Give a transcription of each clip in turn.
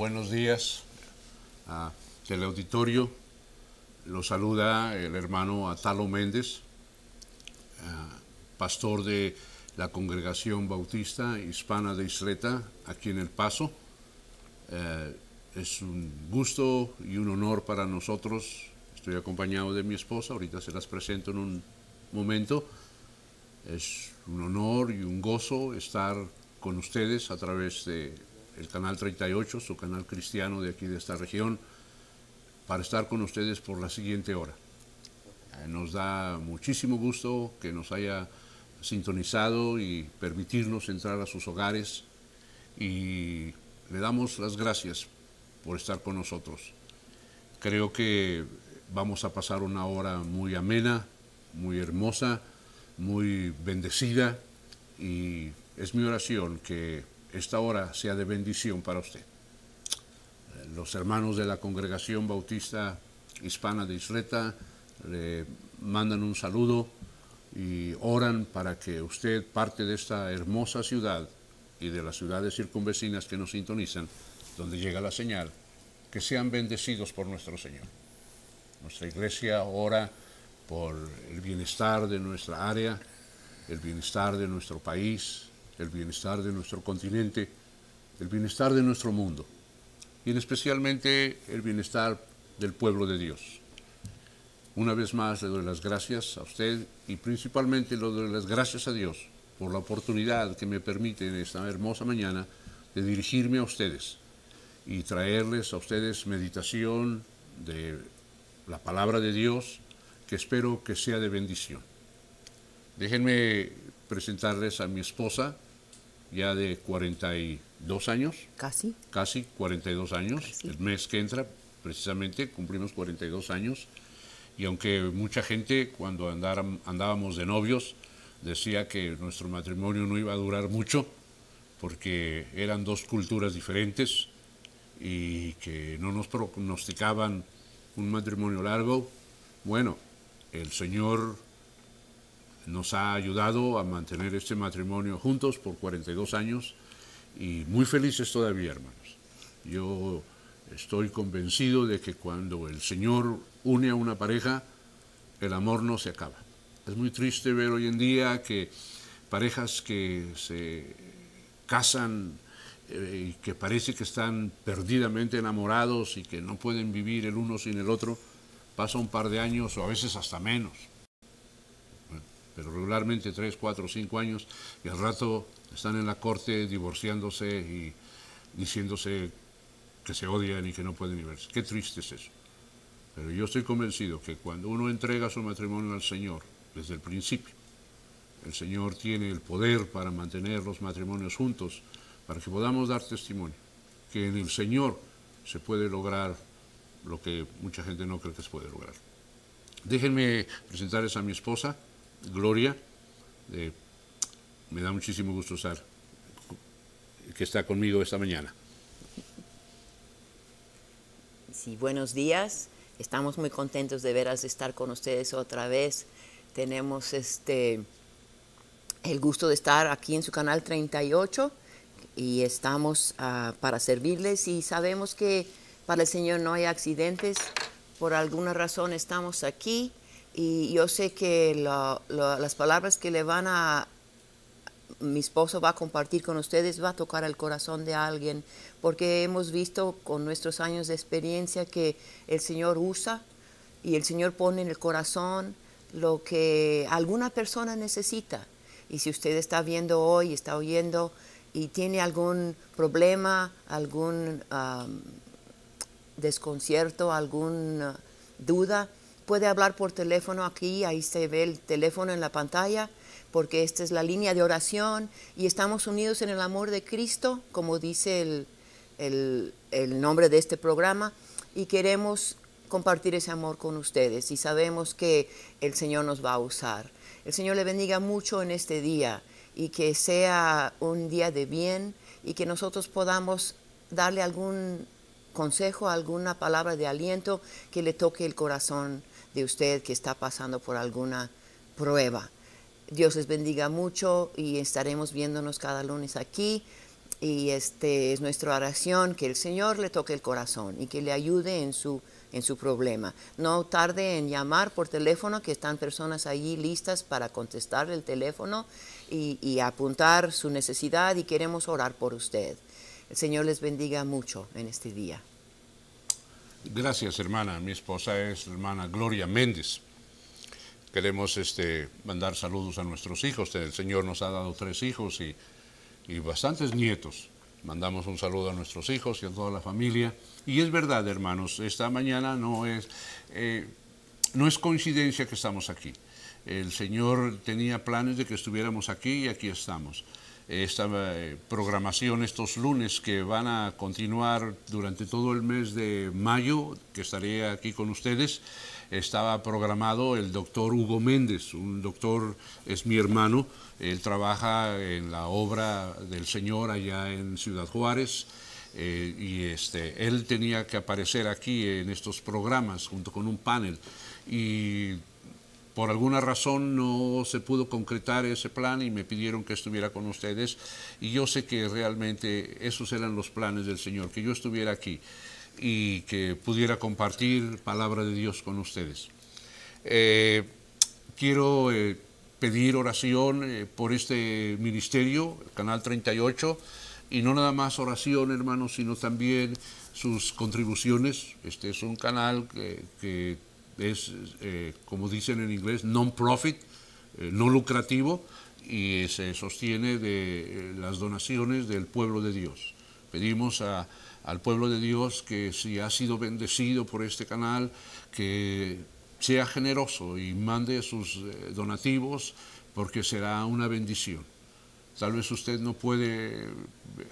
buenos días a teleauditorio. Lo saluda el hermano Atalo Méndez, pastor de la Congregación Bautista Hispana de Isleta, aquí en El Paso. Es un gusto y un honor para nosotros. Estoy acompañado de mi esposa, ahorita se las presento en un momento. Es un honor y un gozo estar con ustedes a través de el Canal 38, su canal cristiano de aquí de esta región, para estar con ustedes por la siguiente hora. Nos da muchísimo gusto que nos haya sintonizado y permitirnos entrar a sus hogares, y le damos las gracias por estar con nosotros. Creo que vamos a pasar una hora muy amena, muy hermosa, muy bendecida, y es mi oración que esta hora sea de bendición para usted. Los hermanos de la Congregación Bautista Hispana de Isleta le mandan un saludo y oran para que usted, parte de esta hermosa ciudad y de las ciudades circunvecinas que nos sintonizan, donde llega la señal, que sean bendecidos por nuestro Señor. Nuestra iglesia ora por el bienestar de nuestra área, el bienestar de nuestro país, el bienestar de nuestro continente, el bienestar de nuestro mundo, y especialmente el bienestar del pueblo de Dios. Una vez más le doy las gracias a usted, y principalmente le doy las gracias a Dios por la oportunidad que me permite en esta hermosa mañana de dirigirme a ustedes y traerles a ustedes meditación de la palabra de Dios, que espero que sea de bendición. Déjenme presentarles a mi esposa, ya de 42 años. Casi 42 años. Casi. El mes que entra, precisamente, cumplimos 42 años. Y aunque mucha gente, cuando andábamos de novios, decía que nuestro matrimonio no iba a durar mucho, porque eran dos culturas diferentes y que no nos pronosticaban un matrimonio largo, bueno, el Señor nos ha ayudado a mantener este matrimonio juntos por 42 años y muy felices todavía, hermanos. Yo estoy convencido de que cuando el Señor une a una pareja, el amor no se acaba. Es muy triste ver hoy en día que parejas que se casan y que parece que están perdidamente enamorados y que no pueden vivir el uno sin el otro, pasa un par de años o a veces hasta menos, pero regularmente 3, 4, 5 años, y al rato están en la corte divorciándose y diciéndose que se odian y que no pueden ni verse. Qué triste es eso. Pero yo estoy convencido que cuando uno entrega su matrimonio al Señor, desde el principio, el Señor tiene el poder para mantener los matrimonios juntos, para que podamos dar testimonio, que en el Señor se puede lograr lo que mucha gente no cree que se puede lograr. Déjenme presentarles a mi esposa, Gloria. Me da muchísimo gusto estar, que está conmigo esta mañana. Sí, buenos días. Estamos muy contentos de veras de estar con ustedes otra vez. Tenemos el gusto de estar aquí en su canal 38 y estamos para servirles, y sabemos que para el Señor no hay accidentes. Por alguna razón estamos aquí. Y yo sé que las palabras que mi esposo va a compartir con ustedes va a tocar el corazón de alguien, porque hemos visto con nuestros años de experiencia que el Señor usa y el Señor pone en el corazón lo que alguna persona necesita. Y si usted está viendo hoy, está oyendo y tiene algún problema, algún desconcierto, alguna duda, puede hablar por teléfono aquí. Ahí se ve el teléfono en la pantalla, porque esta es la línea de oración y estamos unidos en el amor de Cristo, como dice el nombre de este programa, y queremos compartir ese amor con ustedes, y sabemos que el Señor nos va a usar. El Señor le bendiga mucho en este día, y que sea un día de bien, y que nosotros podamos darle algún consejo, alguna palabra de aliento que le toque el corazón de usted que está pasando por alguna prueba. Dios les bendiga mucho, y estaremos viéndonos cada lunes aquí. Y es nuestra oración que el Señor le toque el corazón y que le ayude en su problema. No tarde en llamar por teléfono, que están personas allí listas para contestar el teléfono y apuntar su necesidad, y queremos orar por usted. El Señor les bendiga mucho en este día. Gracias, hermana. Mi esposa es la hermana Gloria Méndez. Queremos mandar saludos a nuestros hijos. El Señor nos ha dado 3 hijos y bastantes nietos. Mandamos un saludo a nuestros hijos y a toda la familia. Y es verdad, hermanos, esta mañana no es coincidencia que estamos aquí. El Señor tenía planes de que estuviéramos aquí y aquí estamos. Esta programación, estos lunes que van a continuar durante todo el mes de mayo, que estaré aquí con ustedes, estaba programado el doctor Hugo Méndez. Un doctor, es mi hermano, él trabaja en la obra del Señor allá en Ciudad Juárez, y él tenía que aparecer aquí en estos programas junto con un panel, y por alguna razón no se pudo concretar ese plan y me pidieron que estuviera con ustedes, y yo sé que realmente esos eran los planes del Señor, que yo estuviera aquí y que pudiera compartir palabra de Dios con ustedes. Quiero pedir oración por este ministerio, el Canal 38, y no nada más oración, hermanos, sino también sus contribuciones. Este es un canal que es, como dicen en inglés, non-profit, no lucrativo, y se sostiene de las donaciones del pueblo de Dios. Pedimos al pueblo de Dios que si ha sido bendecido por este canal, que sea generoso y mande sus donativos, porque será una bendición. Tal vez usted no puede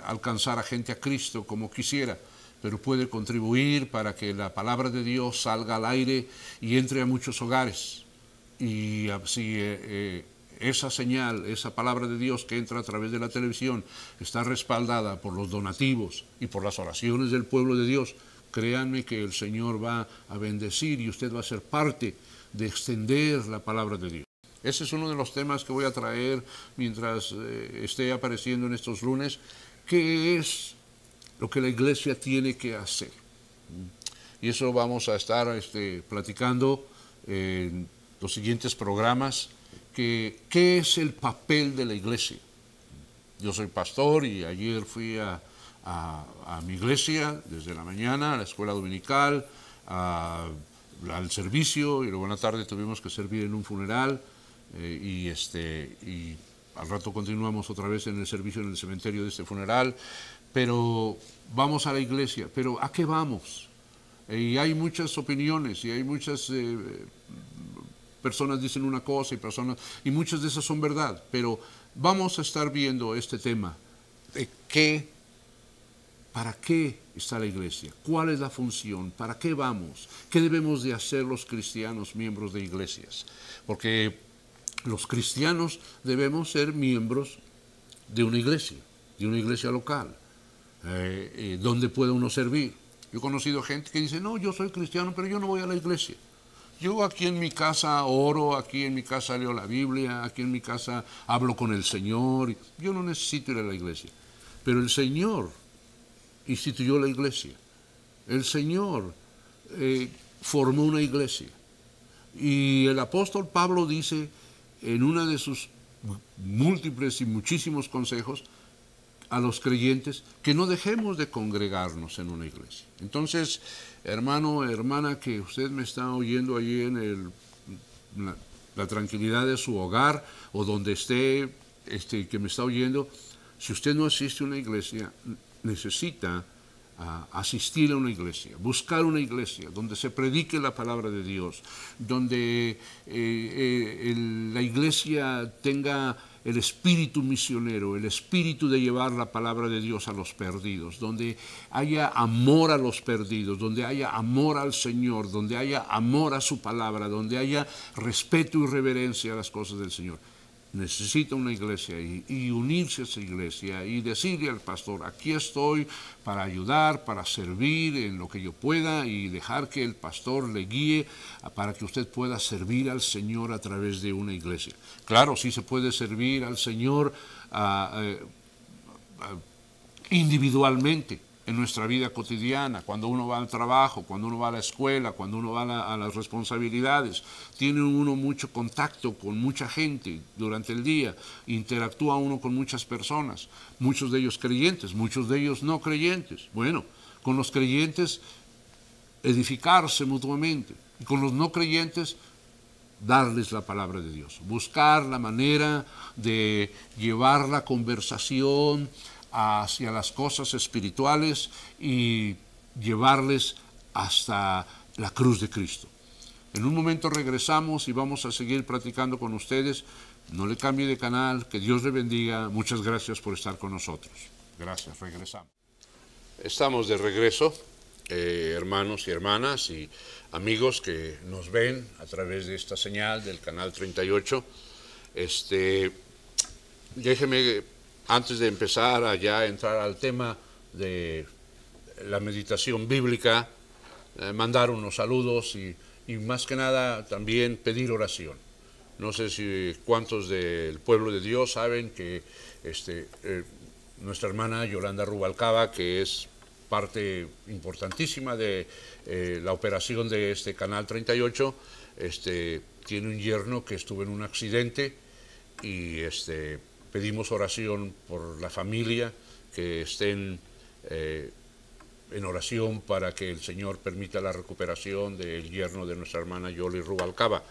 alcanzar a gente a Cristo como quisiera, pero puede contribuir para que la palabra de Dios salga al aire y entre a muchos hogares. Y así esa señal, esa palabra de Dios que entra a través de la televisión, está respaldada por los donativos y por las oraciones del pueblo de Dios. Créanme que el Señor va a bendecir y usted va a ser parte de extender la palabra de Dios. Ese es uno de los temas que voy a traer mientras esté apareciendo en estos lunes. ¿Qué es lo que la iglesia tiene que hacer? Y eso vamos a estar platicando en los siguientes programas. ¿Qué es el papel de la iglesia? Yo soy pastor y ayer fui a mi iglesia desde la mañana, a la escuela dominical, al servicio, y luego en la tarde tuvimos que servir en un funeral, y al rato continuamos otra vez en el servicio en el cementerio de este funeral. Pero vamos a la iglesia. ¿Pero a qué vamos? Y hay muchas opiniones y hay muchas personas dicen una cosa y muchas de esas son verdad. Pero vamos a estar viendo este tema de ¿para qué está la iglesia? ¿Cuál es la función? ¿Para qué vamos? ¿Qué debemos de hacer los cristianos, miembros de iglesias? Porque los cristianos debemos ser miembros de una iglesia local. ¿Dónde puede uno servir? Yo he conocido gente que dice, no, yo soy cristiano, pero yo no voy a la iglesia. Yo aquí en mi casa oro, aquí en mi casa leo la Biblia, aquí en mi casa hablo con el Señor. Yo no necesito ir a la iglesia. Pero el Señor instituyó la iglesia. El Señor formó una iglesia. Y el apóstol Pablo dice en una de sus múltiples y muchísimos consejos a los creyentes que no dejemos de congregarnos en una iglesia. Entonces, hermano, hermana, que usted me está oyendo allí en la tranquilidad de su hogar o donde esté, que me está oyendo, si usted no asiste a una iglesia, necesita asistir a una iglesia, buscar una iglesia donde se predique la palabra de Dios, donde la iglesia tenga el espíritu misionero, el espíritu de llevar la palabra de Dios a los perdidos, donde haya amor a los perdidos, donde haya amor al Señor, donde haya amor a su palabra, donde haya respeto y reverencia a las cosas del Señor. Necesita una iglesia y unirse a esa iglesia y decirle al pastor, aquí estoy para ayudar, para servir en lo que yo pueda, y dejar que el pastor le guíe para que usted pueda servir al Señor a través de una iglesia. Claro, sí se puede servir al Señor individualmente en nuestra vida cotidiana, cuando uno va al trabajo, cuando uno va a la escuela, cuando uno va a las responsabilidades. Tiene uno mucho contacto con mucha gente durante el día, interactúa uno con muchas personas, muchos de ellos creyentes, muchos de ellos no creyentes. Bueno, con los creyentes edificarse mutuamente y con los no creyentes darles la palabra de Dios, buscar la manera de llevar la conversación hacia las cosas espirituales y llevarles hasta la cruz de Cristo. En un momento regresamos y vamos a seguir platicando con ustedes. No le cambie de canal, que Dios le bendiga. Muchas gracias por estar con nosotros. Gracias, regresamos. Estamos de regreso, hermanos y hermanas y amigos que nos ven a través de esta señal del canal 38. Déjeme, antes de empezar a ya entrar al tema de la meditación bíblica, mandar unos saludos y más que nada también pedir oración. No sé si cuántos del pueblo de Dios saben que nuestra hermana Yolanda Rubalcaba, que es parte importantísima de la operación de este canal 38, tiene un yerno que estuvo en un accidente y pedimos oración por la familia, que estén en oración para que el Señor permita la recuperación del yerno de nuestra hermana Yoli Rubalcaba.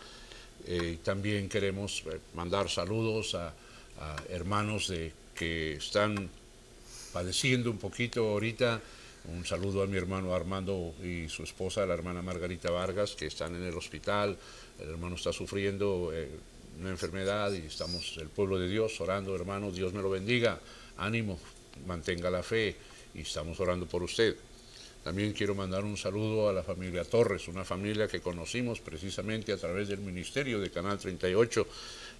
También queremos mandar saludos a hermanos que están padeciendo un poquito ahorita. Un saludo a mi hermano Armando y su esposa, la hermana Margarita Vargas, que están en el hospital. El hermano está sufriendo una enfermedad y estamos, el pueblo de Dios, orando. Hermano, Dios me lo bendiga, ánimo, mantenga la fe y estamos orando por usted. También quiero mandar un saludo a la familia Torres, una familia que conocimos precisamente a través del ministerio de Canal 38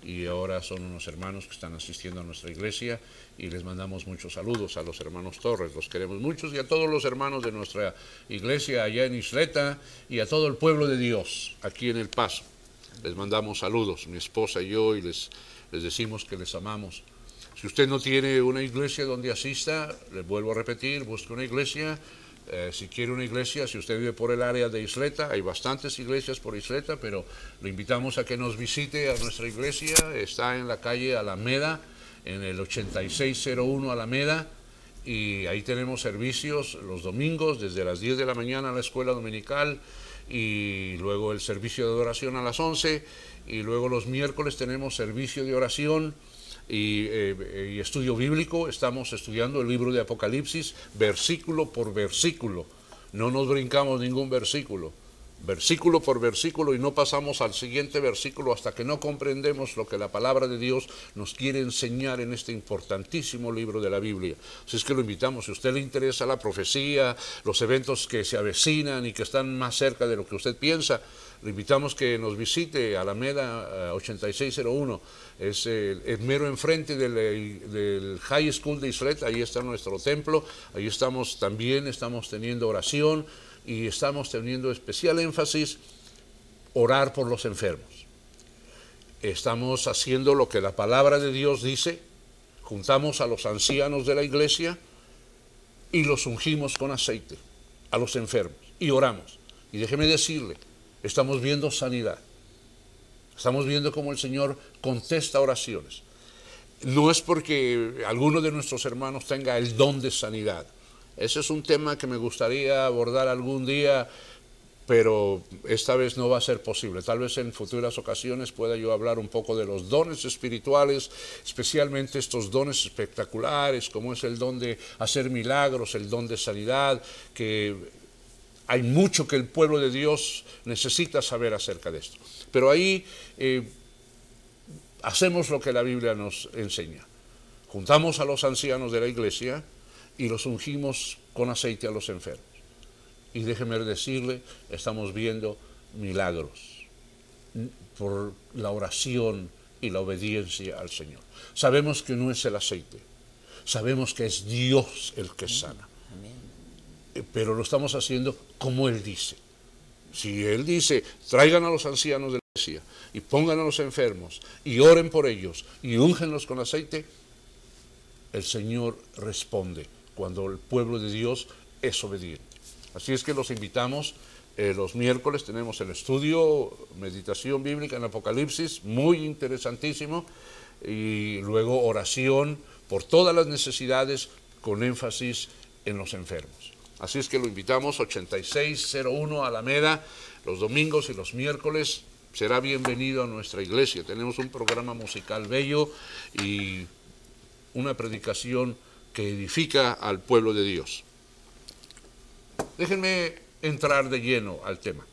y ahora son unos hermanos que están asistiendo a nuestra iglesia y les mandamos muchos saludos a los hermanos Torres, los queremos muchos, y a todos los hermanos de nuestra iglesia allá en Isleta y a todo el pueblo de Dios aquí en El Paso. Les mandamos saludos, mi esposa y yo, y les decimos que les amamos. Si usted no tiene una iglesia donde asista, les vuelvo a repetir, busque una iglesia. Si quiere una iglesia, si usted vive por el área de Isleta, hay bastantes iglesias por Isleta, pero le invitamos a que nos visite a nuestra iglesia. Está en la calle Alameda, en el 8601 Alameda, y ahí tenemos servicios los domingos desde las 10 de la mañana a la escuela dominical, y luego el servicio de adoración a las 11, y luego los miércoles tenemos servicio de oración y estudio bíblico. Estamos estudiando el libro de Apocalipsis versículo por versículo, no nos brincamos ningún versículo por versículo, y no pasamos al siguiente versículo hasta que no comprendemos lo que la palabra de Dios nos quiere enseñar en este importantísimo libro de la Biblia. Así es que lo invitamos, si a usted le interesa la profecía, los eventos que se avecinan y que están más cerca de lo que usted piensa, le invitamos que nos visite Alameda 8601, es mero enfrente del High School de Isleta. Ahí está nuestro templo, ahí estamos teniendo oración y estamos teniendo especial énfasis orar por los enfermos. Estamos haciendo lo que la palabra de Dios dice, juntamos a los ancianos de la iglesia y los ungimos con aceite a los enfermos y oramos. Y déjeme decirle, estamos viendo sanidad. Estamos viendo cómo el Señor contesta oraciones. No es porque alguno de nuestros hermanos tenga el don de sanidad. Ese es un tema que me gustaría abordar algún día, pero esta vez no va a ser posible. Tal vez en futuras ocasiones pueda yo hablar un poco de los dones espirituales, especialmente estos dones espectaculares, como es el don de hacer milagros, el don de sanidad, que hay mucho que el pueblo de Dios necesita saber acerca de esto. Pero ahí hacemos lo que la Biblia nos enseña. Juntamos a los ancianos de la iglesia y los ungimos con aceite a los enfermos. Y déjeme decirle, estamos viendo milagros por la oración y la obediencia al Señor. Sabemos que no es el aceite, sabemos que es Dios el que sana. Pero lo estamos haciendo como Él dice. Si Él dice, traigan a los ancianos de la iglesia y pongan a los enfermos y oren por ellos y úngenlos con aceite, el Señor responde cuando el pueblo de Dios es obediente. Así es que los invitamos. Los miércoles tenemos el estudio, meditación bíblica en Apocalipsis, muy interesantísimo, y luego oración por todas las necesidades con énfasis en los enfermos. Así es que lo invitamos, 8601 Alameda, los domingos y los miércoles. Será bienvenido a nuestra iglesia. Tenemos un programa musical bello y una predicación que edifica al pueblo de Dios. Déjenme entrar de lleno al tema.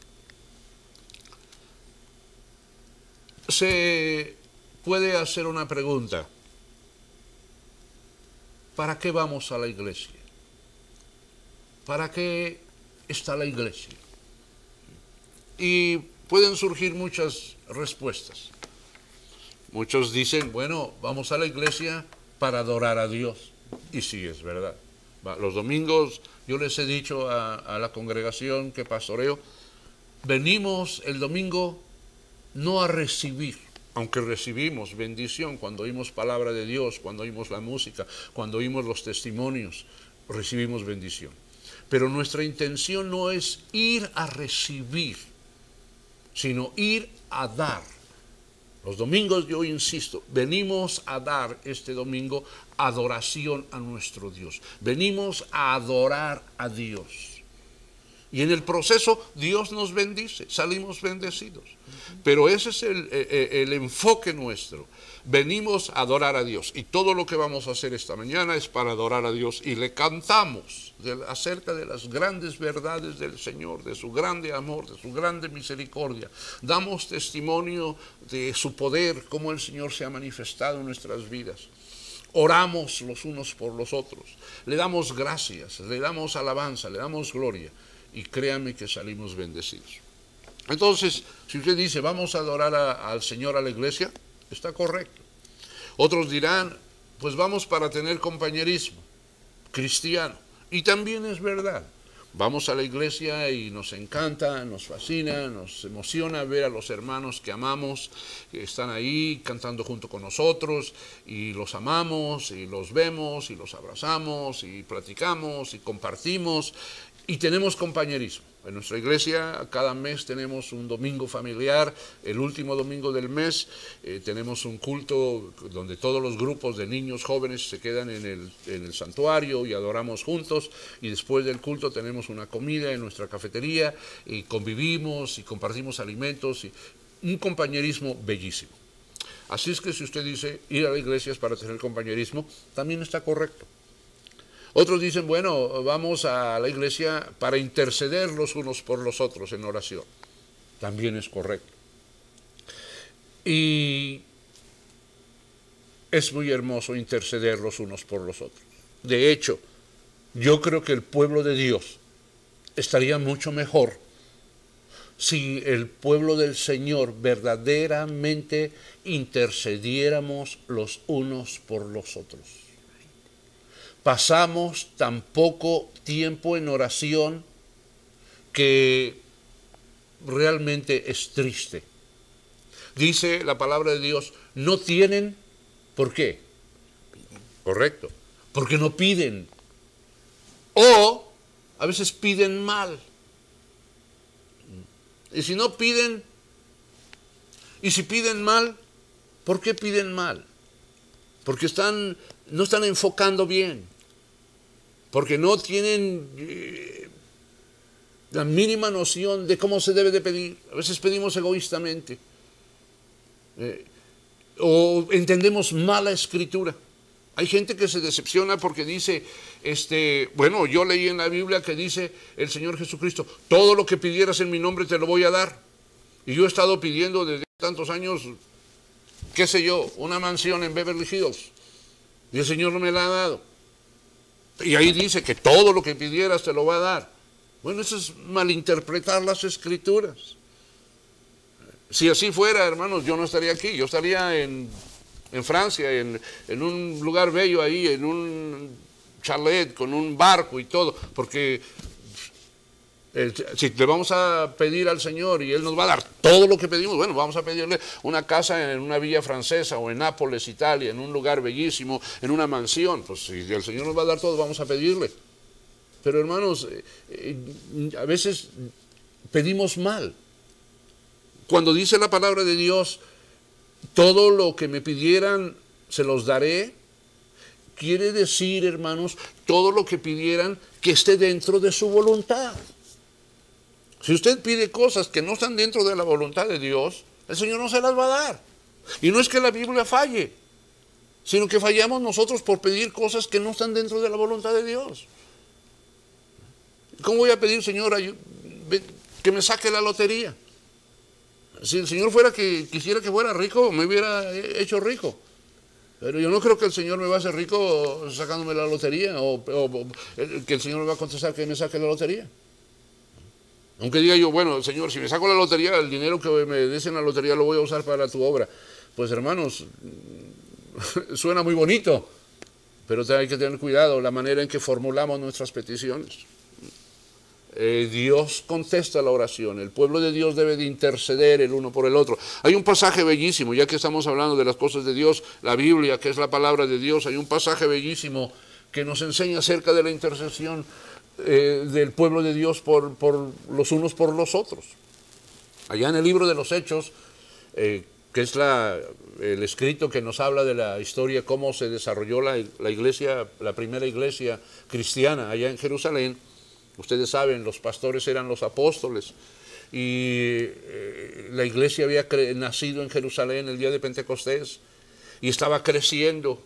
Se puede hacer una pregunta. ¿Para qué vamos a la iglesia? ¿Para qué está la iglesia? Y pueden surgir muchas respuestas. Muchos dicen, bueno, vamos a la iglesia para adorar a Dios. Y sí, es verdad. Los domingos yo les he dicho a la congregación que pastoreo, venimos el domingo no a recibir, aunque recibimos bendición cuando oímos palabra de Dios, cuando oímos la música, cuando oímos los testimonios, recibimos bendición. Pero nuestra intención no es ir a recibir, sino ir a dar. Los domingos, yo insisto, venimos a dar este domingo adoración a nuestro Dios. Venimos a adorar a Dios. Y en el proceso Dios nos bendice, salimos bendecidos. Pero ese es el enfoque nuestro. Venimos a adorar a Dios. Y todo lo que vamos a hacer esta mañana es para adorar a Dios. Y le cantamos acerca de las grandes verdades del Señor, de su grande amor, de su grande misericordia. Damos testimonio de su poder, cómo el Señor se ha manifestado en nuestras vidas. Oramos los unos por los otros. Le damos gracias, le damos alabanza, le damos gloria. Y créanme que salimos bendecidos. Entonces, si usted dice, vamos a adorar al Señor a la iglesia, está correcto. Otros dirán, pues vamos para tener compañerismo cristiano. Y también es verdad. Vamos a la iglesia y nos encanta, nos fascina, nos emociona ver a los hermanos que amamos, que están ahí cantando junto con nosotros, y los amamos, y los vemos, y los abrazamos, y platicamos, y compartimos, y tenemos compañerismo. En nuestra iglesia cada mes tenemos un domingo familiar, el último domingo del mes tenemos un culto donde todos los grupos de niños jóvenes se quedan en el santuario y adoramos juntos, y después del culto tenemos una comida en nuestra cafetería y convivimos y compartimos alimentos, y un compañerismo bellísimo. Así es que si usted dice ir a la iglesia es para tener compañerismo, también está correcto. Otros dicen, bueno, vamos a la iglesia para interceder los unos por los otros en oración. También es correcto. Y es muy hermoso interceder los unos por los otros. De hecho, yo creo que el pueblo de Dios estaría mucho mejor si el pueblo del Señor verdaderamente intercediéramos los unos por los otros. Pasamos tan poco tiempo en oración que realmente es triste. Dice la palabra de Dios, no tienen, ¿por qué? Correcto, porque no piden. O a veces piden mal. Y si no piden, y si piden mal, ¿por qué piden mal? Porque no están enfocando bien, porque no tienen la mínima noción de cómo se debe de pedir. A veces pedimos egoístamente, o entendemos mala escritura. Hay gente que se decepciona porque dice, bueno, yo leí en la Biblia que dice el Señor Jesucristo, todo lo que pidieras en mi nombre te lo voy a dar. Y yo he estado pidiendo desde tantos años, qué sé yo, una mansión en Beverly Hills. Y el Señor no me la ha dado. Y ahí dice que todo lo que pidieras te lo va a dar. Bueno, eso es malinterpretar las Escrituras. Si así fuera, hermanos, yo no estaría aquí. Yo estaría en Francia, en un lugar bello ahí, en un chalet, con un barco y todo. Porque Si le vamos a pedir al Señor y Él nos va a dar todo lo que pedimos, bueno, vamos a pedirle una casa en una villa francesa o en Nápoles, Italia, en un lugar bellísimo, en una mansión. Pues si el Señor nos va a dar todo, vamos a pedirle. Pero hermanos, a veces pedimos mal. Cuando dice la palabra de Dios, todo lo que me pidieran se los daré, quiere decir, hermanos, todo lo que pidieran que esté dentro de su voluntad. Si usted pide cosas que no están dentro de la voluntad de Dios, el Señor no se las va a dar. Y no es que la Biblia falle, sino que fallamos nosotros por pedir cosas que no están dentro de la voluntad de Dios. ¿Cómo voy a pedir, Señor, que me saque la lotería? Si el Señor fuera que quisiera que fuera rico, me hubiera hecho rico. Pero yo no creo que el Señor me va a hacer rico sacándome la lotería o que el Señor me va a contestar que me saque la lotería. Aunque diga yo, bueno, Señor, si me saco la lotería, el dinero que me des en la lotería lo voy a usar para tu obra. Pues hermanos, suena muy bonito, pero hay que tener cuidado la manera en que formulamos nuestras peticiones. Dios contesta la oración, el pueblo de Dios debe de interceder el uno por el otro. Hay un pasaje bellísimo, ya que estamos hablando de las cosas de Dios, la Biblia, que es la palabra de Dios, hay un pasaje bellísimo que nos enseña acerca de la intercesión del pueblo de Dios por los unos por los otros. Allá en el libro de los Hechos, que es el escrito que nos habla de la historia, cómo se desarrolló la iglesia, la primera iglesia cristiana allá en Jerusalén. Ustedes saben, los pastores eran los apóstoles y la iglesia había nacido en Jerusalén el día de Pentecostés y estaba creciendo,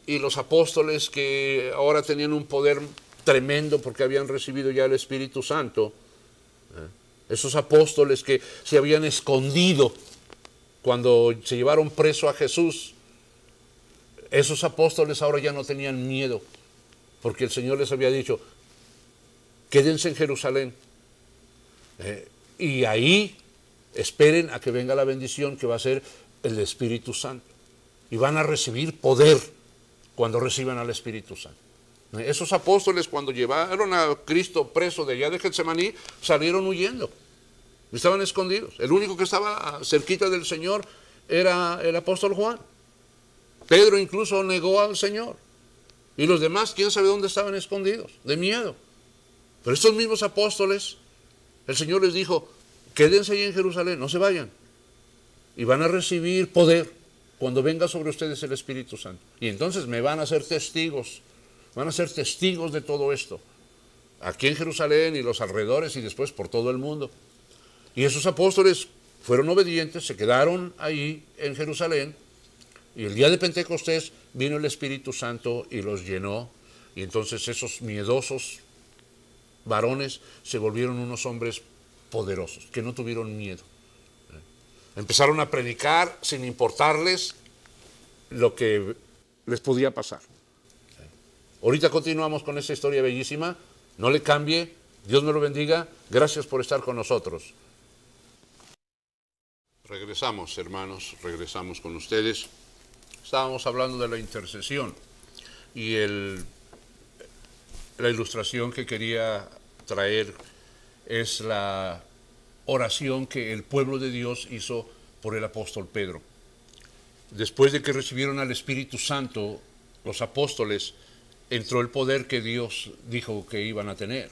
y los apóstoles, que ahora tenían un poder tremendo porque habían recibido ya el Espíritu Santo, esos apóstoles que se habían escondido cuando se llevaron preso a Jesús, esos apóstoles ahora ya no tenían miedo porque el Señor les había dicho: quédense en Jerusalén y ahí esperen a que venga la bendición que va a ser el Espíritu Santo, y van a recibir poder cuando reciban al Espíritu Santo. Esos apóstoles, cuando llevaron a Cristo preso de allá de Getsemaní, salieron huyendo, estaban escondidos. El único que estaba cerquita del Señor era el apóstol Juan. Pedro incluso negó al Señor, y los demás, quién sabe dónde estaban escondidos, de miedo. Pero estos mismos apóstoles, el Señor les dijo: quédense ahí en Jerusalén, no se vayan, y van a recibir poder cuando venga sobre ustedes el Espíritu Santo. Y entonces me van a ser testigos, van a ser testigos de todo esto, aquí en Jerusalén y los alrededores y después por todo el mundo. Y esos apóstoles fueron obedientes, se quedaron ahí en Jerusalén, y el día de Pentecostés vino el Espíritu Santo y los llenó, y entonces esos miedosos varones se volvieron unos hombres poderosos, que no tuvieron miedo. Empezaron a predicar sin importarles lo que les podía pasar. Ahorita continuamos con esta historia bellísima. No le cambie. Dios me lo bendiga. Gracias por estar con nosotros. Regresamos, hermanos, regresamos con ustedes. Estábamos hablando de la intercesión y la ilustración que quería traer es la oración que el pueblo de Dios hizo por el apóstol Pedro. Después de que recibieron al Espíritu Santo, los apóstoles, entró el poder que Dios dijo que iban a tener.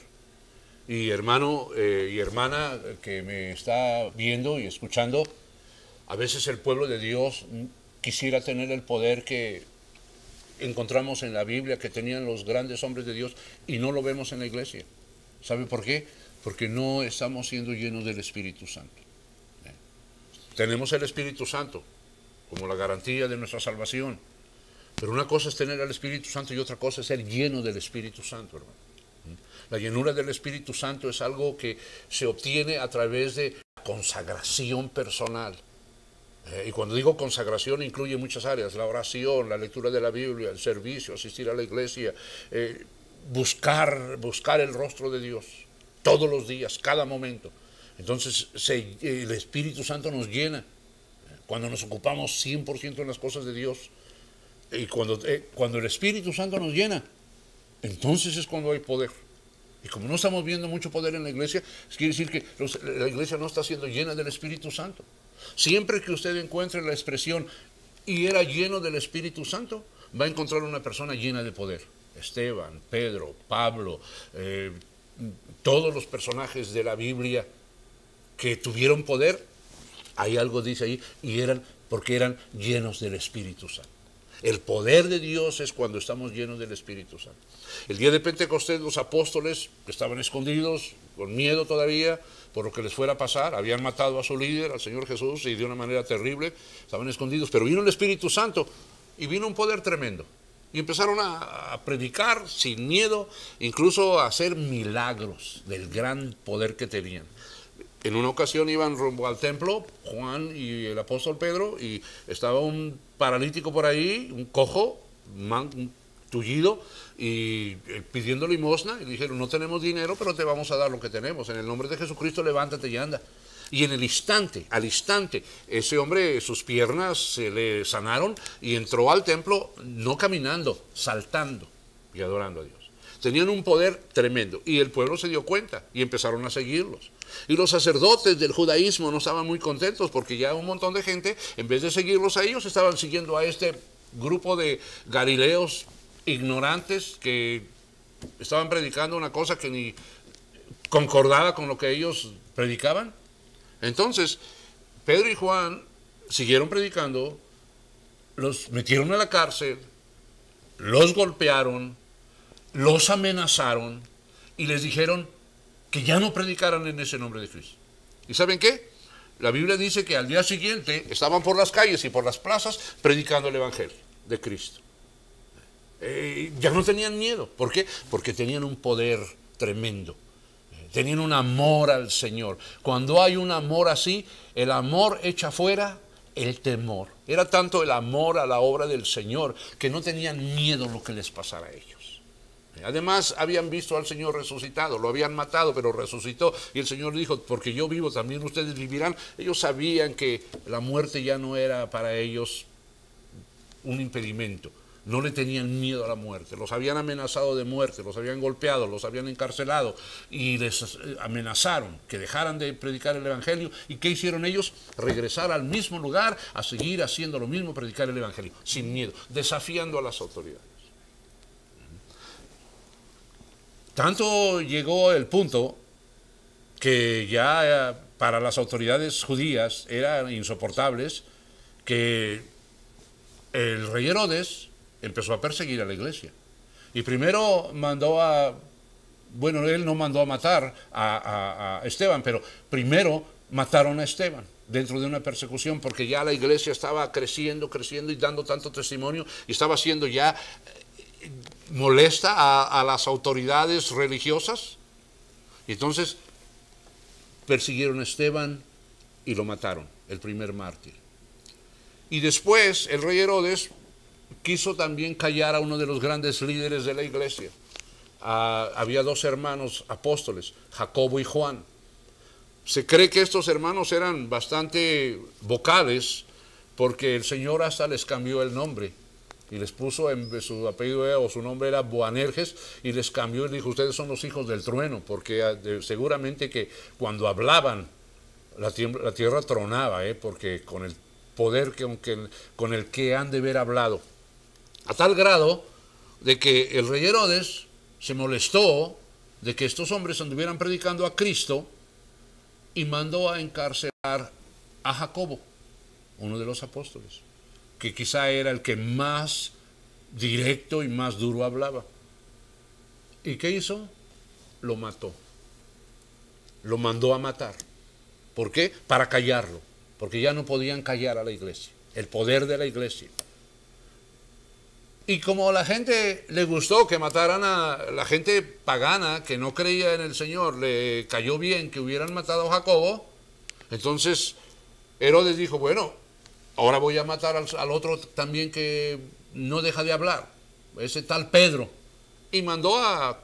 Y hermano y hermana que me está viendo y escuchando, a veces el pueblo de Dios quisiera tener el poder que encontramos en la Biblia que tenían los grandes hombres de Dios, y no lo vemos en la iglesia. ¿Sabe por qué? Porque no estamos siendo llenos del Espíritu Santo. Tenemos el Espíritu Santo como la garantía de nuestra salvación, pero una cosa es tener al Espíritu Santo y otra cosa es ser lleno del Espíritu Santo, hermano. La llenura del Espíritu Santo es algo que se obtiene a través de consagración personal. Y cuando digo consagración incluye muchas áreas: la oración, la lectura de la Biblia, el servicio, asistir a la iglesia, buscar el rostro de Dios todos los días, cada momento. Entonces el Espíritu Santo nos llena cuando nos ocupamos 100% en las cosas de Dios. Y cuando el Espíritu Santo nos llena, entonces es cuando hay poder. Y como no estamos viendo mucho poder en la iglesia, quiere decir que la iglesia no está siendo llena del Espíritu Santo. Siempre que usted encuentre la expresión y era lleno del Espíritu Santo, va a encontrar una persona llena de poder. Esteban, Pedro, Pablo, todos los personajes de la Biblia que tuvieron poder, hay algo dice ahí, y porque eran llenos del Espíritu Santo. El poder de Dios es cuando estamos llenos del Espíritu Santo. El día de Pentecostés los apóstoles estaban escondidos, con miedo todavía, por lo que les fuera a pasar. Habían matado a su líder, al Señor Jesús, y de una manera terrible. Estaban escondidos, pero vino el Espíritu Santo y vino un poder tremendo. Y empezaron a predicar sin miedo, incluso a hacer milagros del gran poder que tenían. En una ocasión iban rumbo al templo, Juan y el apóstol Pedro, y estaba un paralítico por ahí, un cojo, un tullido, y pidiendo limosna, y dijeron, no tenemos dinero, pero te vamos a dar lo que tenemos. En el nombre de Jesucristo, levántate y anda. Y en el instante, al instante, ese hombre, sus piernas se le sanaron y entró al templo, no caminando, saltando y adorando a Dios. Tenían un poder tremendo y el pueblo se dio cuenta y empezaron a seguirlos. Y los sacerdotes del judaísmo no estaban muy contentos porque ya un montón de gente, en vez de seguirlos a ellos, estaban siguiendo a este grupo de galileos ignorantes que estaban predicando una cosa que ni concordaba con lo que ellos predicaban. Entonces, Pedro y Juan siguieron predicando, los metieron a la cárcel, los golpearon, los amenazaron y les dijeron que ya no predicaran en ese nombre de Cristo. ¿Y saben qué? La Biblia dice que al día siguiente estaban por las calles y por las plazas predicando el Evangelio de Cristo. Ya no tenían miedo. ¿Por qué? Porque tenían un poder tremendo. Tenían un amor al Señor. Cuando hay un amor así, el amor echa fuera el temor. Era tanto el amor a la obra del Señor que no tenían miedo lo que les pasara a ellos. Además, habían visto al Señor resucitado, lo habían matado, pero resucitó. Y el Señor dijo, porque yo vivo, también ustedes vivirán. Ellos sabían que la muerte ya no era para ellos un impedimento. No le tenían miedo a la muerte. Los habían amenazado de muerte, los habían golpeado, los habían encarcelado y les amenazaron que dejaran de predicar el Evangelio. ¿Y qué hicieron ellos? Regresar al mismo lugar a seguir haciendo lo mismo, predicar el Evangelio, sin miedo, desafiando a las autoridades. Tanto llegó el punto que ya para las autoridades judías eran insoportables que el rey Herodes empezó a perseguir a la iglesia. Y primero mandó él no mandó a matar a Esteban, pero primero mataron a Esteban dentro de una persecución porque ya la iglesia estaba creciendo y dando tanto testimonio y estaba siendo ya molesta a las autoridades religiosas. Y entonces persiguieron a Esteban y lo mataron, el primer mártir. Y después el rey Herodes quiso también callar a uno de los grandes líderes de la iglesia. Había dos hermanos apóstoles, Jacobo y Juan. Se cree que estos hermanos eran bastante vocales porque el Señor hasta les cambió el nombre y les puso, su apellido o su nombre era Boanerges, y les cambió y dijo, ustedes son los hijos del trueno, porque seguramente que cuando hablaban la tierra tronaba, porque con el poder con el que han de haber hablado. A tal grado de que el rey Herodes se molestó de que estos hombres anduvieran predicando a Cristo y mandó a encarcelar a Jacobo, uno de los apóstoles, que quizá era el que más directo y más duro hablaba. ¿Y qué hizo? Lo mató. Lo mandó a matar. ¿Por qué? Para callarlo, porque ya no podían callar a la iglesia, el poder de la iglesia. Y como a la gente le gustó que mataran a la gente pagana que no creía en el Señor, le cayó bien que hubieran matado a Jacobo, entonces Herodes dijo, bueno, ahora voy a matar al otro también que no deja de hablar, ese tal Pedro. Y mandó a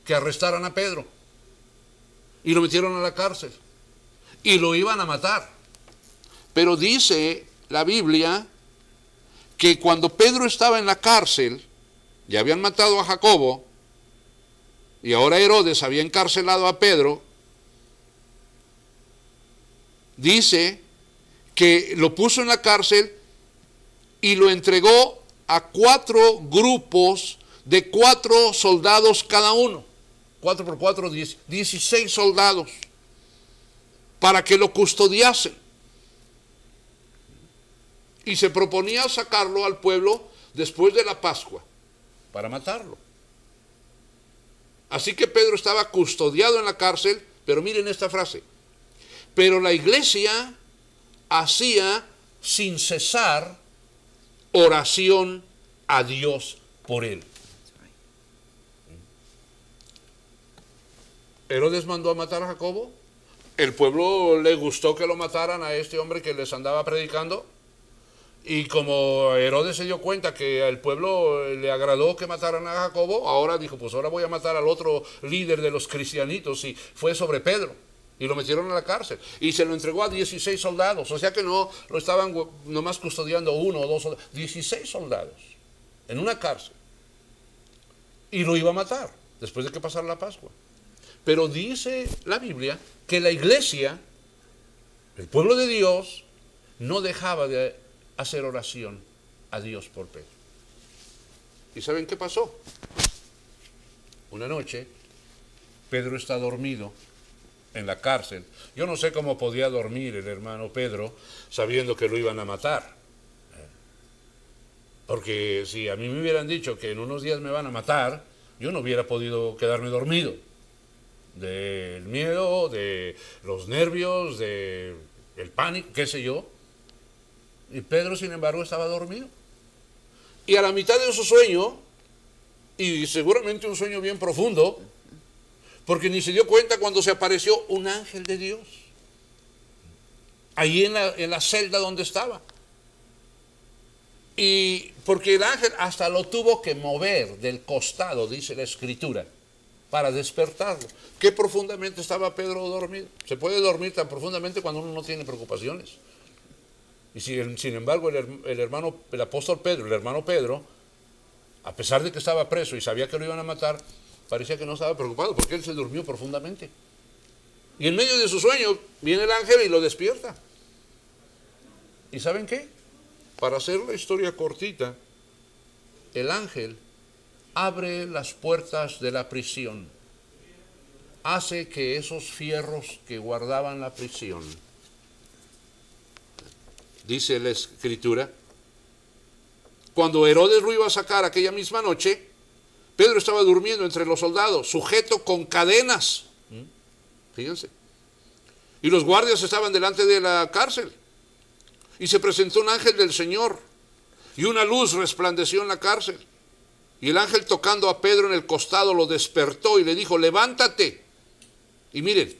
que arrestaran a Pedro. Y lo metieron a la cárcel. Y lo iban a matar. Pero dice la Biblia que cuando Pedro estaba en la cárcel, ya habían matado a Jacobo, y ahora Herodes había encarcelado a Pedro, dice que lo puso en la cárcel y lo entregó a 4 grupos de 4 soldados cada uno. 4 por 4, 16 soldados, para que lo custodiasen. Y se proponía sacarlo al pueblo después de la Pascua, para matarlo. Así que Pedro estaba custodiado en la cárcel, pero miren esta frase: pero la iglesia hacía sin cesar oración a Dios por él. Herodes mandó a matar a Jacobo. El pueblo le gustó que lo mataran a este hombre que les andaba predicando. Y como Herodes se dio cuenta que al pueblo le agradó que mataran a Jacobo, ahora dijo, pues ahora voy a matar al otro líder de los cristianitos, y fue sobre Pedro. Y lo metieron a la cárcel. Y se lo entregó a 16 soldados. O sea que no lo estaban nomás custodiando 1 o 2 soldados. 16 soldados en una cárcel. Y lo iba a matar después de que pasara la Pascua. Pero dice la Biblia que la iglesia, el pueblo de Dios, no dejaba de hacer oración a Dios por Pedro. ¿Y saben qué pasó? Una noche, Pedro está dormido en la cárcel. Yo no sé cómo podía dormir el hermano Pedro sabiendo que lo iban a matar. Porque si a mí me hubieran dicho que en unos días me van a matar, yo no hubiera podido quedarme dormido. Del miedo, de los nervios, del pánico, qué sé yo. Y Pedro, sin embargo, estaba dormido. Y a la mitad de su sueño, y seguramente un sueño bien profundo, porque ni se dio cuenta cuando se apareció un ángel de Dios, ahí en la celda donde estaba. Y porque el ángel hasta lo tuvo que mover del costado, dice la Escritura, para despertarlo. Qué profundamente estaba Pedro dormido. Se puede dormir tan profundamente cuando uno no tiene preocupaciones. Y sin embargo el apóstol Pedro, el hermano Pedro, a pesar de que estaba preso y sabía que lo iban a matar, parecía que no estaba preocupado, porque él se durmió profundamente. Y en medio de su sueño viene el ángel y lo despierta. ¿Y saben qué? Para hacer la historia cortita, el ángel abre las puertas de la prisión, hace que esos fierros que guardaban la prisión, dice la Escritura, cuando Herodes lo iba a sacar aquella misma noche, Pedro estaba durmiendo entre los soldados, sujeto con cadenas. Fíjense. Y los guardias estaban delante de la cárcel. Y se presentó un ángel del Señor, y una luz resplandeció en la cárcel. Y el ángel, tocando a Pedro en el costado, lo despertó y le dijo, levántate. Y miren,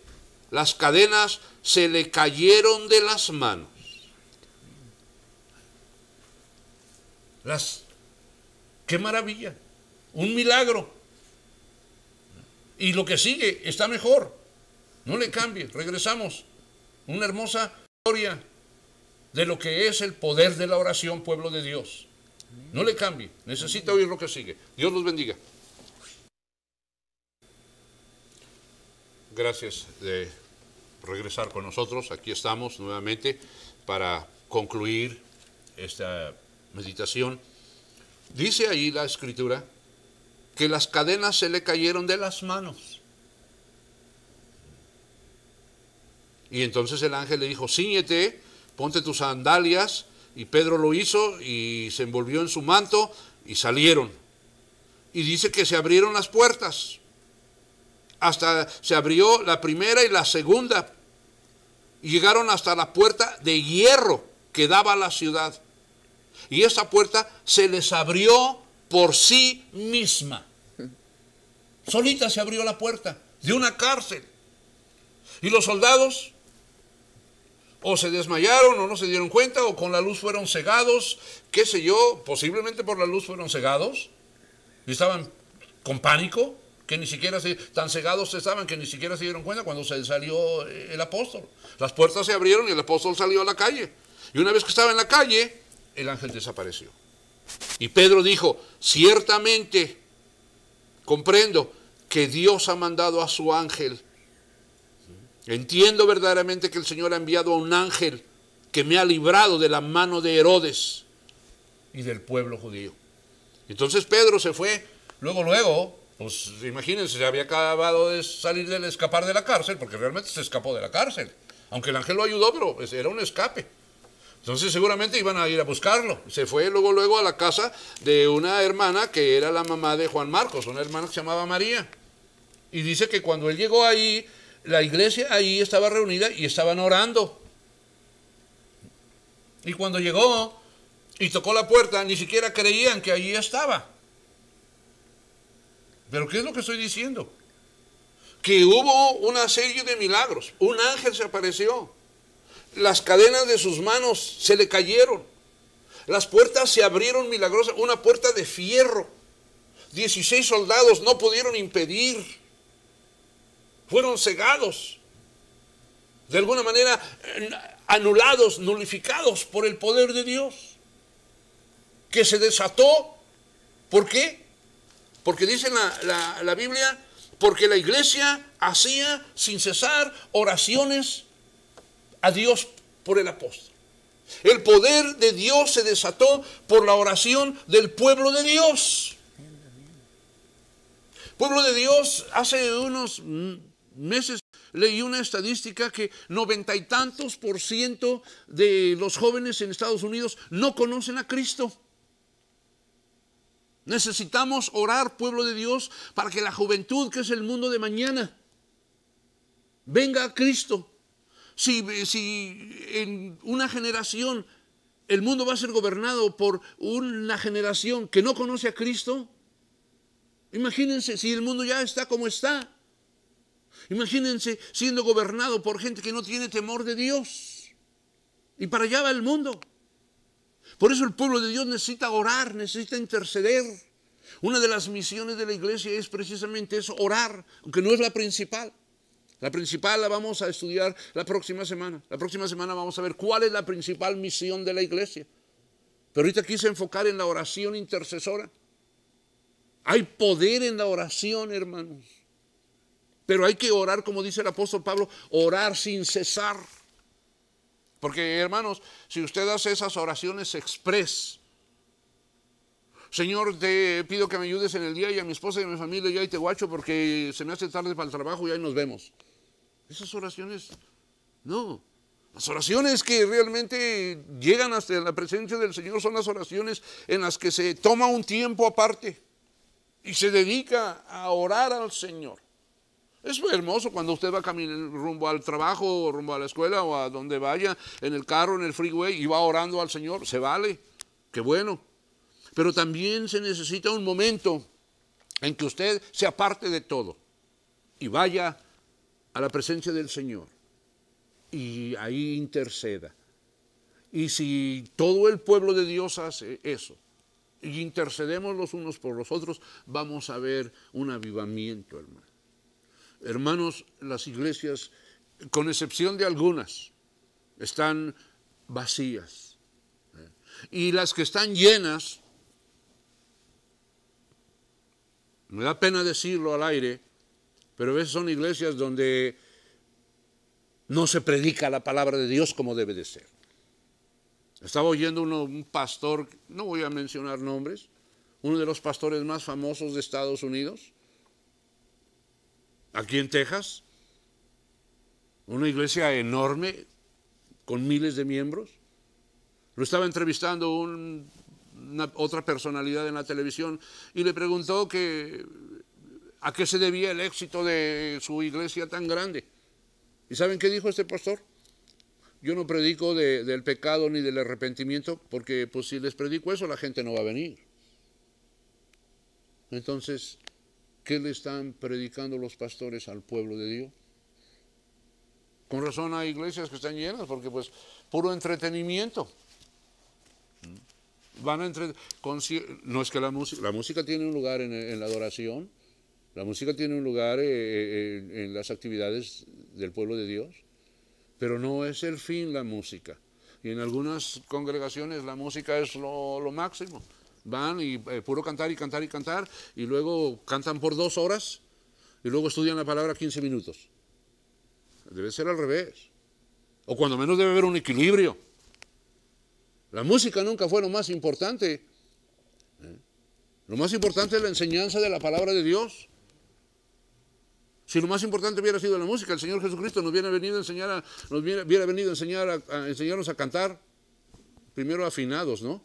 las cadenas se le cayeron de las manos. ¡Qué maravilla! Un milagro. Y lo que sigue está mejor. No le cambie, regresamos. Una hermosa historia de lo que es el poder de la oración, pueblo de Dios. No le cambie, necesita oír lo que sigue. Dios los bendiga. Gracias de regresar con nosotros. Aquí estamos nuevamente para concluir esta meditación. Dice ahí la Escritura que las cadenas se le cayeron de las manos. Y entonces el ángel le dijo, cíñete, ponte tus sandalias. Y Pedro lo hizo y se envolvió en su manto y salieron. Y dice que se abrieron las puertas. Hasta se abrió la primera y la segunda. Y llegaron hasta la puerta de hierro que daba a la ciudad. Y esa puerta se les abrió por sí misma. Solita se abrió la puerta de una cárcel. Y los soldados o se desmayaron o no se dieron cuenta, o con la luz fueron cegados, qué sé yo, posiblemente por la luz fueron cegados. Y estaban con pánico, que ni siquiera tan cegados estaban que ni siquiera se dieron cuenta cuando se salió el apóstol. Las puertas se abrieron y el apóstol salió a la calle. Y una vez que estaba en la calle, el ángel desapareció. Y Pedro dijo, ciertamente comprendo que Dios ha mandado a su ángel. Entiendo verdaderamente que el Señor ha enviado a un ángel que me ha librado de la mano de Herodes y del pueblo judío. Entonces Pedro se fue, luego, pues imagínense, se había acabado de salir del escapar de la cárcel, porque realmente se escapó de la cárcel. Aunque el ángel lo ayudó, pero pues, era un escape. Entonces seguramente iban a ir a buscarlo. Se fue luego a la casa de una hermana que era la mamá de Juan Marcos, una hermana que se llamaba María. Y dice que cuando él llegó ahí, la iglesia ahí estaba reunida y estaban orando. Y cuando llegó y tocó la puerta, ni siquiera creían que allí estaba. ¿Pero qué es lo que estoy diciendo? Que hubo una serie de milagros. Un ángel se apareció. Las cadenas de sus manos se le cayeron. Las puertas se abrieron milagrosas. Una puerta de fierro. 16 soldados no pudieron impedir. Fueron cegados. De alguna manera anulados, nulificados por el poder de Dios. Que se desató. ¿Por qué? Porque dice la Biblia, porque la iglesia hacía sin cesar oraciones a Dios por el apóstol. El poder de Dios se desató por la oración del pueblo de Dios. Pueblo de Dios, hace unos meses leí una estadística que 90 y tantos % de los jóvenes en Estados Unidos no conocen a Cristo. Necesitamos orar, pueblo de Dios, para que la juventud, que es el mundo de mañana, venga a Cristo. Si en una generación el mundo va a ser gobernado por una generación que no conoce a Cristo, imagínense si el mundo ya está como está. Imagínense siendo gobernado por gente que no tiene temor de Dios. Y para allá va el mundo. Por eso el pueblo de Dios necesita orar, necesita interceder. Una de las misiones de la iglesia es precisamente eso, orar, aunque no es la principal. La principal la vamos a estudiar la próxima semana. La próxima semana vamos a ver cuál es la principal misión de la iglesia. Pero ahorita quise enfocar en la oración intercesora. Hay poder en la oración, hermanos. Pero hay que orar, como dice el apóstol Pablo, orar sin cesar. Porque, hermanos, si usted hace esas oraciones express, Señor, te pido que me ayudes en el día y a mi esposa y a mi familia, ya y te guacho porque se me hace tarde para el trabajo y ahí nos vemos. Esas oraciones, no. Las oraciones que realmente llegan hasta la presencia del Señor son las oraciones en las que se toma un tiempo aparte y se dedica a orar al Señor. Es muy hermoso cuando usted va caminando rumbo al trabajo, o rumbo a la escuela o a donde vaya, en el carro, en el freeway, y va orando al Señor. Se vale, qué bueno. Pero también se necesita un momento en que usted se aparte de todo y vaya a la presencia del Señor y ahí interceda. Y si todo el pueblo de Dios hace eso y intercedemos los unos por los otros, vamos a ver un avivamiento, hermano. Hermanos, las iglesias, con excepción de algunas, están vacías. Y las que están llenas, me da pena decirlo al aire, pero a veces son iglesias donde no se predica la palabra de Dios como debe de ser. Estaba oyendo un pastor, no voy a mencionar nombres, uno de los pastores más famosos de Estados Unidos, aquí en Texas, una iglesia enorme con miles de miembros. Lo estaba entrevistando otra personalidad en la televisión y le preguntó a qué se debía el éxito de su iglesia tan grande. ¿Y saben qué dijo este pastor? Yo no predico del pecado ni del arrepentimiento, porque pues si les predico eso la gente no va a venir. Entonces, ¿qué le están predicando los pastores al pueblo de Dios? Con razón hay iglesias que están llenas, porque pues puro entretenimiento. No es que la música tiene un lugar en la adoración, la música tiene un lugar en las actividades del pueblo de Dios, pero no es el fin la música. Y en algunas congregaciones la música es lo máximo. Van y puro cantar y cantar y cantar, y luego cantan por 2 horas, y luego estudian la palabra 15 minutos. Debe ser al revés. O cuando menos debe haber un equilibrio. La música nunca fue lo más importante. Lo más importante es la enseñanza de la palabra de Dios. Si lo más importante hubiera sido la música, el Señor Jesucristo nos hubiera venido a enseñar a enseñarnos a cantar, primero afinados, ¿no?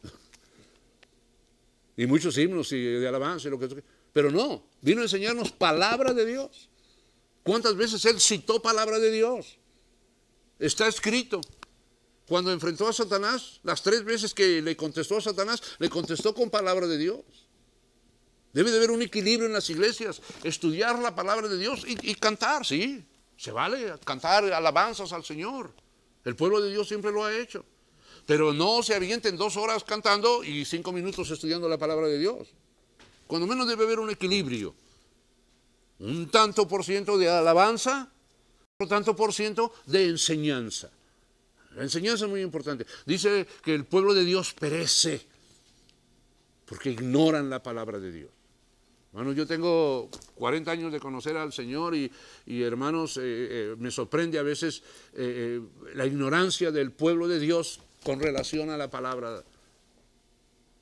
Y muchos himnos y de alabanza y lo que. Pero no, vino a enseñarnos palabra de Dios. ¿Cuántas veces Él citó palabra de Dios? Está escrito. Cuando enfrentó a Satanás, las 3 veces que le contestó a Satanás, le contestó con palabra de Dios. Debe de haber un equilibrio en las iglesias, estudiar la palabra de Dios y cantar, sí. Se vale cantar alabanzas al Señor. El pueblo de Dios siempre lo ha hecho. Pero no se avienten 2 horas cantando y 5 minutos estudiando la palabra de Dios. Cuando menos debe haber un equilibrio. Un tanto por ciento de alabanza, otro tanto por ciento de enseñanza. La enseñanza es muy importante. Dice que el pueblo de Dios perece porque ignoran la palabra de Dios. Bueno, yo tengo 40 años de conocer al Señor y hermanos, me sorprende a veces la ignorancia del pueblo de Dios con relación a la palabra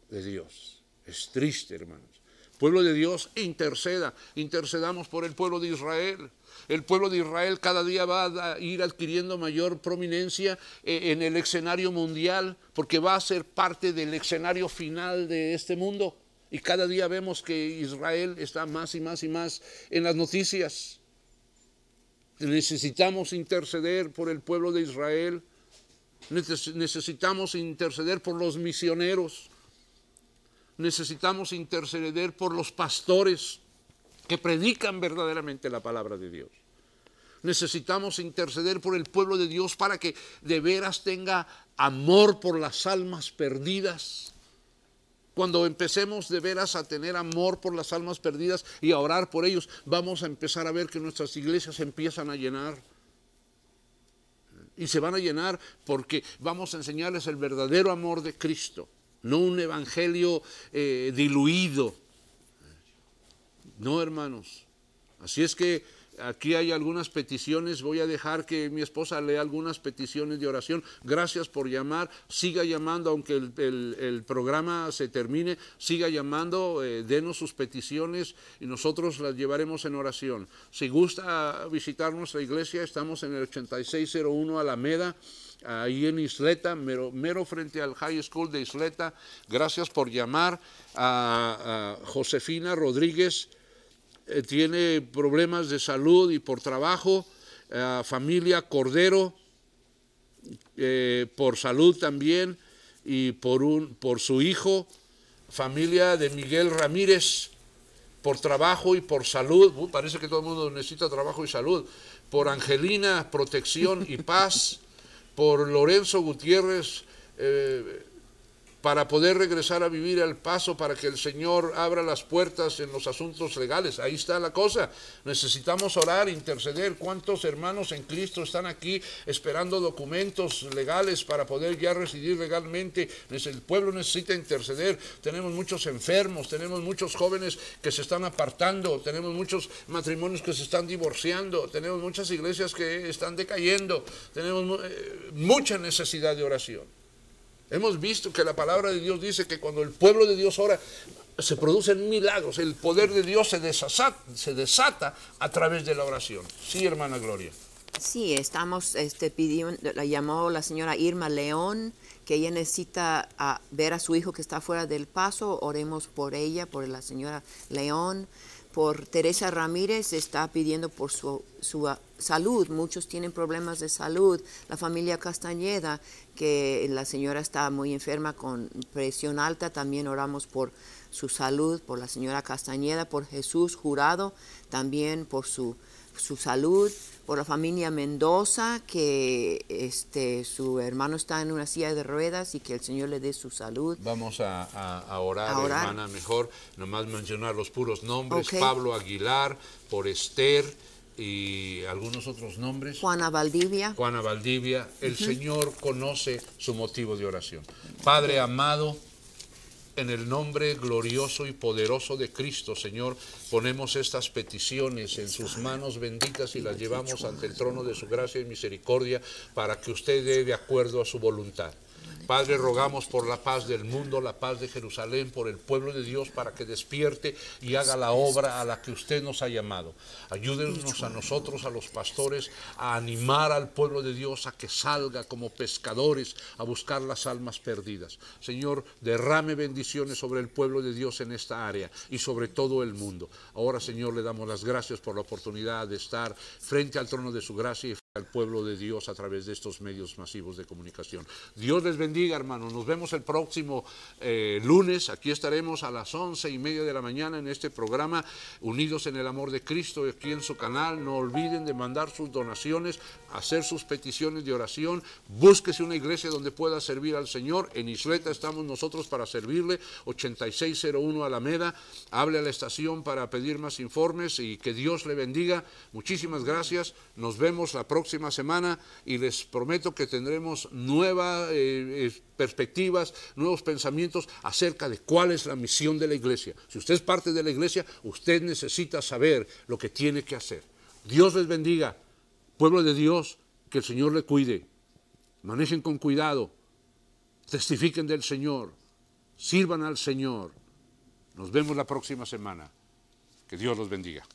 de Dios. Es triste, hermanos. Pueblo de Dios, intercedamos por el pueblo de Israel. El pueblo de Israel cada día va a ir adquiriendo mayor prominencia en el escenario mundial, porque va a ser parte del escenario final de este mundo. Y cada día vemos que Israel está más y más y más en las noticias. Necesitamos interceder por el pueblo de Israel. Necesitamos interceder por los misioneros. Necesitamos interceder por los pastores que predican verdaderamente la palabra de Dios. Necesitamos interceder por el pueblo de Dios para que de veras tenga amor por las almas perdidas. Cuando empecemos de veras a tener amor por las almas perdidas y a orar por ellos, vamos a empezar a ver que nuestras iglesias se empiezan a llenar. Y se van a llenar porque vamos a enseñarles el verdadero amor de Cristo, no un evangelio diluido. No, hermanos. Así es que aquí hay algunas peticiones. Voy a dejar que mi esposa lea algunas peticiones de oración. Gracias por llamar. Siga llamando, aunque el programa se termine. Siga llamando, denos sus peticiones y nosotros las llevaremos en oración. Si gusta visitar nuestra iglesia, estamos en el 8601 Alameda, ahí en Isleta, mero frente al High School de Isleta. Gracias por llamar. A Josefina Rodríguez. Tiene problemas de salud y por trabajo. Familia Cordero, por salud también y por su hijo. Familia de Miguel Ramírez, por trabajo y por salud. Parece que todo el mundo necesita trabajo y salud. Por Angelina, protección y paz. Por Lorenzo Gutiérrez, para poder regresar a vivir al Paso, para que el Señor abra las puertas en los asuntos legales. Ahí está la cosa. Necesitamos orar, interceder. ¿Cuántos hermanos en Cristo están aquí esperando documentos legales para poder ya residir legalmente? El pueblo necesita interceder. Tenemos muchos enfermos, tenemos muchos jóvenes que se están apartando, tenemos muchos matrimonios que se están divorciando, tenemos muchas iglesias que están decayendo, tenemos mucha necesidad de oración. Hemos visto que la palabra de Dios dice que cuando el pueblo de Dios ora, se producen milagros. El poder de Dios se desata a través de la oración. Sí, hermana Gloria. Sí, estamos pidiendo, la llamó la señora Irma León, que ella necesita ver a su hijo que está fuera del Paso. Oremos por ella, por la señora León. Por Teresa Ramírez, está pidiendo por su salud. Muchos tienen problemas de salud. La familia Castañeda, que la señora está muy enferma con presión alta, también oramos por su salud, por la señora Castañeda, por Jesús Jurado, también por su salud, por la familia Mendoza, que su hermano está en una silla de ruedas y que el Señor le dé su salud. Vamos a orar, hermana, mejor nomás mencionar los puros nombres. Okay. Pablo Aguilar, por Esther y algunos otros nombres. Juana Valdivia. Juana Valdivia. El Señor conoce su motivo de oración. Padre amado, En el nombre glorioso y poderoso de Cristo, Señor, ponemos estas peticiones en sus manos benditas y las llevamos ante el trono de su gracia y misericordia para que usted dé de acuerdo a su voluntad. Padre, rogamos por la paz del mundo, la paz de Jerusalén, por el pueblo de Dios, para que despierte y haga la obra a la que usted nos ha llamado. Ayúdenos a nosotros, a los pastores, a animar al pueblo de Dios a que salga como pescadores a buscar las almas perdidas. Señor, derrame bendiciones sobre el pueblo de Dios en esta área y sobre todo el mundo. Ahora, Señor, le damos las gracias por la oportunidad de estar frente al trono de su gracia y al pueblo de Dios a través de estos medios masivos de comunicación. Dios les bendiga, hermanos. Nos vemos el próximo lunes. Aquí estaremos a las 11:30 de la mañana en este programa, Unidos en el Amor de Cristo, aquí en su canal. No olviden de mandar sus donaciones, hacer sus peticiones de oración. Búsquese una iglesia donde pueda servir al Señor. En Isleta estamos nosotros para servirle, 8601 Alameda. Hable a la estación para pedir más informes y que Dios le bendiga. Muchísimas gracias. Nos vemos la próxima semana y les prometo que tendremos nuevas perspectivas, nuevos pensamientos acerca de cuál es la misión de la iglesia. Si usted es parte de la iglesia, usted necesita saber lo que tiene que hacer. Dios les bendiga. Pueblo de Dios, que el Señor le cuide. Manejen con cuidado. Testifiquen del Señor. Sirvan al Señor. Nos vemos la próxima semana. Que Dios los bendiga.